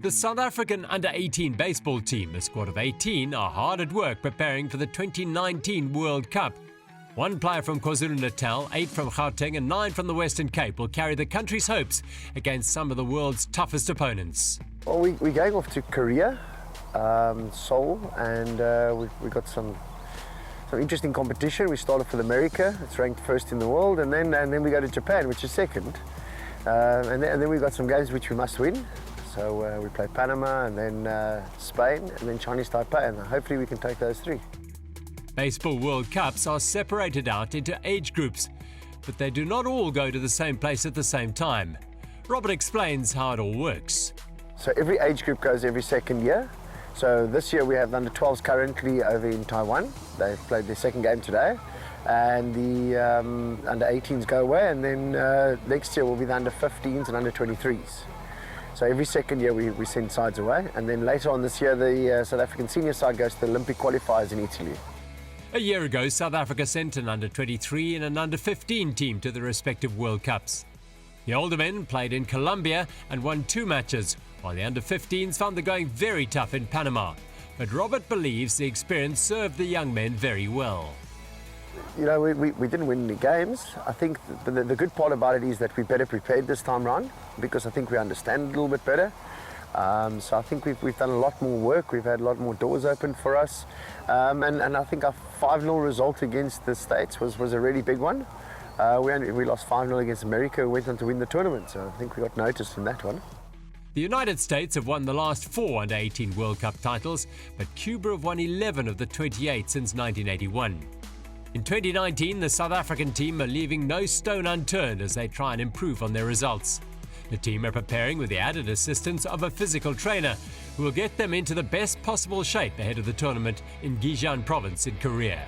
The South African under-18 baseball team, a squad of 18, are hard at work preparing for the 2019 World Cup. One player from KwaZulu-Natal, 8 from Gauteng and 9 from the Western Cape will carry the country's hopes against some of the world's toughest opponents. Well, we're going off to Korea, Seoul, and we got some interesting competition. We started with America, it's ranked first in the world, and then we go to Japan, which is second. And then we got some games which we must win. So we play Panama, and then Spain, and then Chinese Taipei, and hopefully we can take those 3. Baseball World Cups are separated out into age groups, but they do not all go to the same place at the same time. Robert explains how it all works. So every age group goes every second year. So this year we have the under-12s currently over in Taiwan. They've played their second game today. And the under-18s go away, and then next year will be the under-15s and under-23s. So every second year we send sides away, and then later on this year the South African senior side goes to the Olympic qualifiers in Italy. A year ago, South Africa sent an under-23 and an under-15 team to the respective World Cups. The older men played in Colombia and won 2 matches, while the under-15s found the going very tough in Panama. But Robert believes the experience served the young men very well. You know, we didn't win any games. I think the good part about it is that we're better prepared this time round, because I think we understand it a little bit better. So I think we've done a lot more work. We've had a lot more doors open for us. And I think our 5-0 result against the States was a really big one. We lost 5-0 against America, who went on to win the tournament. So I think we got noticed in that one. The United States have won the last 4 under-18 World Cup titles, but Cuba have won 11 of the 28 since 1981. In 2019, the South African team are leaving no stone unturned as they try and improve on their results. The team are preparing with the added assistance of a physical trainer who will get them into the best possible shape ahead of the tournament in Gyeonggi Province in Korea.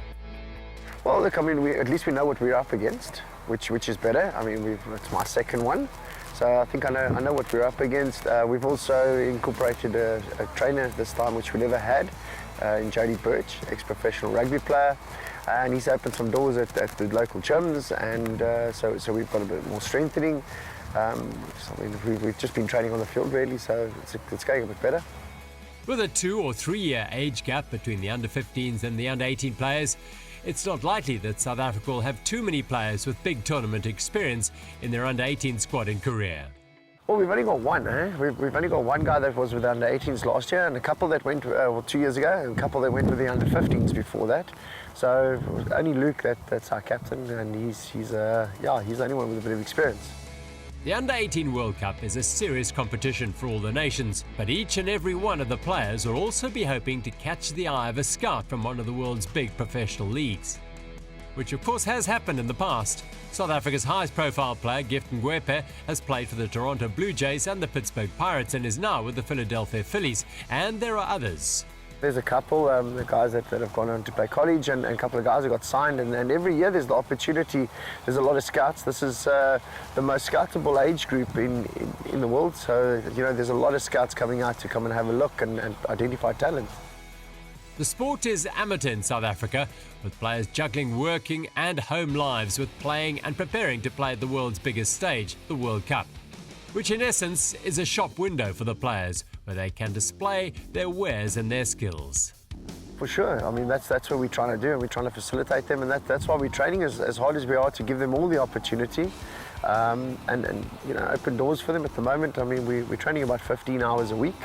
Well, look, I mean, at least we know what we're up against, which is better. I mean, it's my second one, so I think I know what we're up against. We've also incorporated a trainer this time, which we never had, in Jody Birch, ex-professional rugby player. And he's opened some doors at the local gyms, and so we've got a bit more strengthening. We've just been training on the field really, so it's going a bit better. With a 2 or 3 year age gap between the under-15s and the under-18 players, it's not likely that South Africa will have too many players with big tournament experience in their under-18 squad in Korea. Well, we've only got one. We've only got one guy that was with the under-18s last year, and a couple that went 2 years ago, and a couple that went with the under-15s before that. So only Luke that's our captain, and he's the only one with a bit of experience. The Under-18 World Cup is a serious competition for all the nations, but each and every one of the players will also be hoping to catch the eye of a scout from one of the world's big professional leagues, which of course has happened in the past. South Africa's highest-profile player, Gift Ngwepe, has played for the Toronto Blue Jays and the Pittsburgh Pirates and is now with the Philadelphia Phillies, and there are others. There's a couple, the guys that have gone on to play college, and a couple of guys who got signed, and every year there's the opportunity. There's a lot of scouts. This is the most scoutable age group in the world, so you know there's a lot of scouts coming out to come and have a look and identify talent. The sport is amateur in South Africa, with players juggling working and home lives with playing and preparing to play at the world's biggest stage, the World Cup, which in essence is a shop window for the players, where they can display their wares and their skills. For sure. I mean, that's what we're trying to do, and we're trying to facilitate them, and that's why we're training as hard as we are to give them all the opportunity and you know, open doors for them. At the moment, I mean, we're training about 15 hours a week,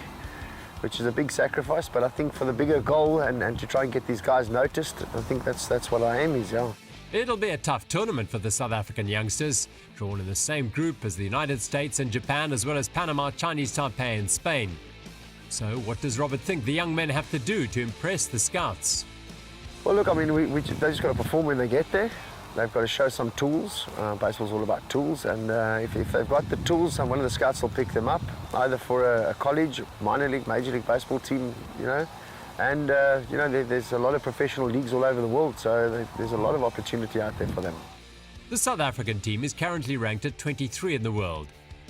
which is a big sacrifice, but I think for the bigger goal and to try and get these guys noticed, I think that's what our aim is, yeah. It'll be a tough tournament for the South African youngsters, drawn in the same group as the United States and Japan, as well as Panama, Chinese Taipei and Spain. So what does Robert think the young men have to do to impress the scouts? Well, look, I mean, they just got to perform when they get there. They've got to show some tools. Baseball's all about tools, and if they've got the tools, one of the scouts will pick them up, either for a college, minor league, major league baseball team, you know. And, you know, there's a lot of professional leagues all over the world, so there's a lot of opportunity out there for them. The South African team is currently ranked at 23 in the world.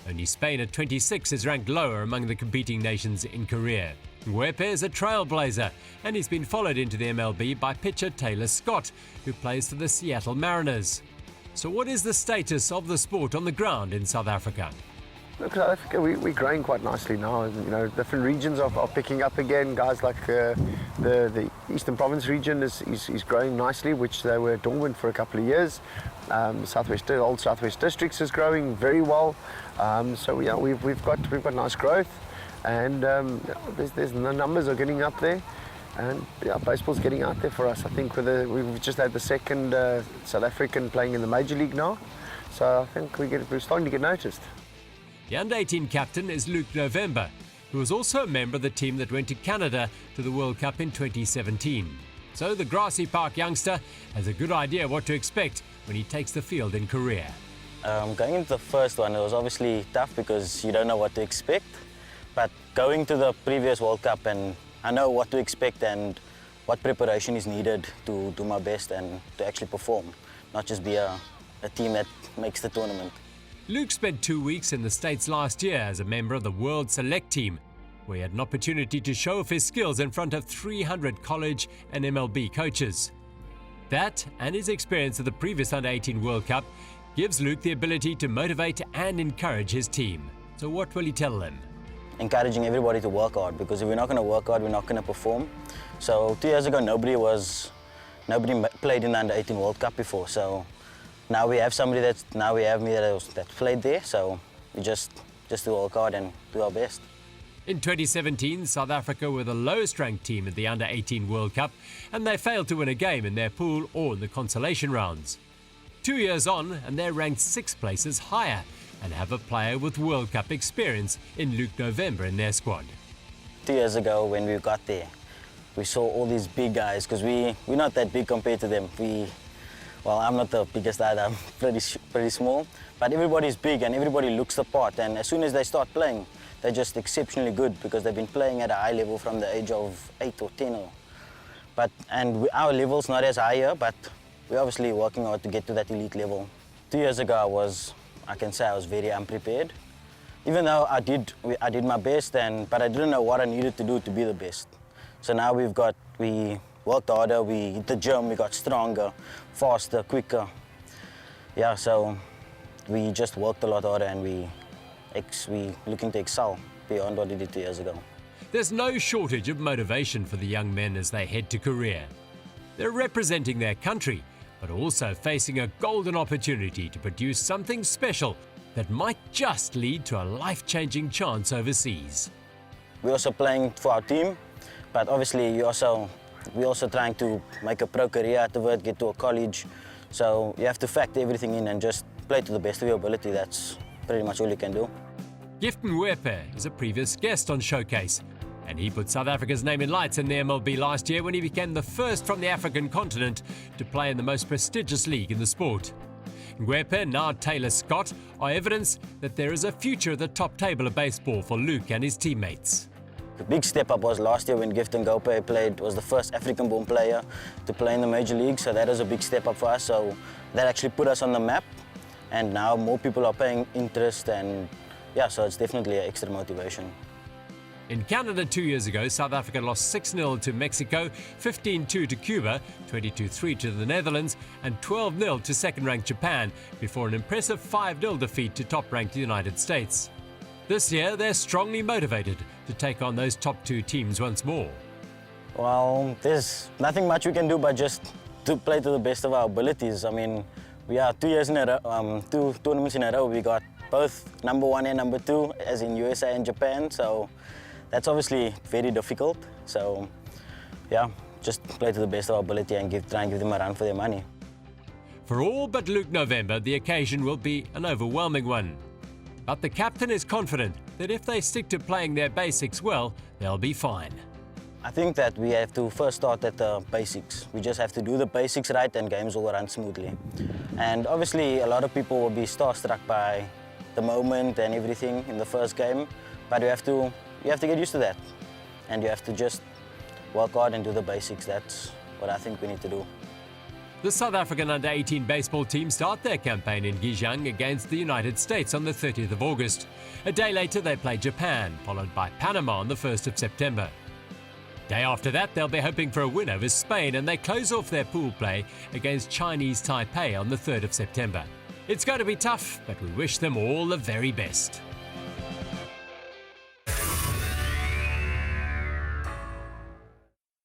Only Spain at 26 is ranked lower among the competing nations in Korea. Ngwepe is a trailblazer, and he's been followed into the MLB by pitcher Taylor Scott, who plays for the Seattle Mariners. So what is the status of the sport on the ground in South Africa? Look, South Africa, we're growing quite nicely now. You know, different regions are picking up again. Guys like the Eastern Province region is growing nicely, which they were dormant for a couple of years. Old Southwest Districts is growing very well. So yeah, we've got nice growth, and the numbers are getting up there. And yeah, baseball's getting out there for us. I think we've just had the second South African playing in the Major League now. So I think we're starting to get noticed. The under-18 captain is Luke November, who was also a member of the team that went to Canada to the World Cup in 2017. So the Grassy Park youngster has a good idea what to expect when he takes the field in Korea. Going into the first one, it was obviously tough because you don't know what to expect. But going to the previous World Cup, and I know what to expect and what preparation is needed to do my best and to actually perform, not just be a team that makes the tournament. Luke spent 2 weeks in the States last year as a member of the World Select Team, where he had an opportunity to show off his skills in front of 300 college and MLB coaches. That and his experience of the previous Under-18 World Cup gives Luke the ability to motivate and encourage his team. So what will he tell them? Encouraging everybody to work hard, because if we're not going to work hard, we're not going to perform. So 2 years ago, nobody played in the Under-18 World Cup before. So now we have somebody that played there. So we just to work hard and do our best. In 2017, South Africa were the lowest ranked team in the Under-18 World Cup, and they failed to win a game in their pool or in the consolation rounds. 2 years on, and they're ranked 6 places higher and have a player with World Cup experience in Luke November in their squad. 2 years ago, when we got there, we saw all these big guys, because we're not that big compared to them. Well, I'm not the biggest either, I'm pretty small, but everybody's big and everybody looks the part, and as soon as they start playing, they're just exceptionally good because they've been playing at a high level from the age of 8 or 10. Our level's not as high here, but we're obviously working hard to get to that elite level. 2 years ago, I can say I was very unprepared. Even though I did my best, but I didn't know what I needed to do to be the best. So now we worked harder, we hit the gym, we got stronger, faster, quicker. Yeah, so we just worked a lot harder, and we looking to excel beyond what we did 2 years ago. There's no shortage of motivation for the young men as they head to Korea. They're representing their country, but also facing a golden opportunity to produce something special that might just lead to a life-changing chance overseas. We're also playing for our team, but obviously we're also trying to make a pro career out of it, get to a college. So you have to factor everything in and just play to the best of your ability. That's pretty much all you can do. Gifton Wepe is a previous guest on Showcase, and he put South Africa's name in lights in the MLB last year when he became the first from the African continent to play in the most prestigious league in the sport. Wepe, now Taylor Scott, are evidence that there is a future at the top table of baseball for Luke and his teammates. The big step up was last year when Gifton Wepe was the first African-born player to play in the Major League, so that is a big step up for us. So that actually put us on the map, and now more people are paying interest, and yeah, so it's definitely an extra motivation. In Canada 2 years ago, South Africa lost 6-0 to Mexico, 15-2 to Cuba, 22-3 to the Netherlands, and 12-0 to second-ranked Japan, before an impressive 5-0 defeat to top-ranked United States. This year, they're strongly motivated to take on those top 2 teams once more. Well, there's nothing much we can do but just to play to the best of our abilities. I mean, we are 2 years in a row, 2 tournaments in a row. We got both number 1 and number 2, as in USA and Japan. So that's obviously very difficult. So yeah, just play to the best of our ability and try and give them a run for their money. For all but Luke November, the occasion will be an overwhelming one. But the captain is confident that if they stick to playing their basics well, they'll be fine. I think that we have to first start at the basics. We just have to do the basics right and games will run smoothly. And obviously a lot of people will be starstruck by the moment and everything in the first game, but you have to get used to that. And you have to just work hard and do the basics. That's what I think we need to do. The South African Under-18 baseball team start their campaign in Gijang against the United States on the 30th of August. A day later, they play Japan, followed by Panama on the 1st of September. Day after that, they'll be hoping for a win over Spain, and they close off their pool play against Chinese Taipei on the 3rd of September. It's going to be tough, but we wish them all the very best.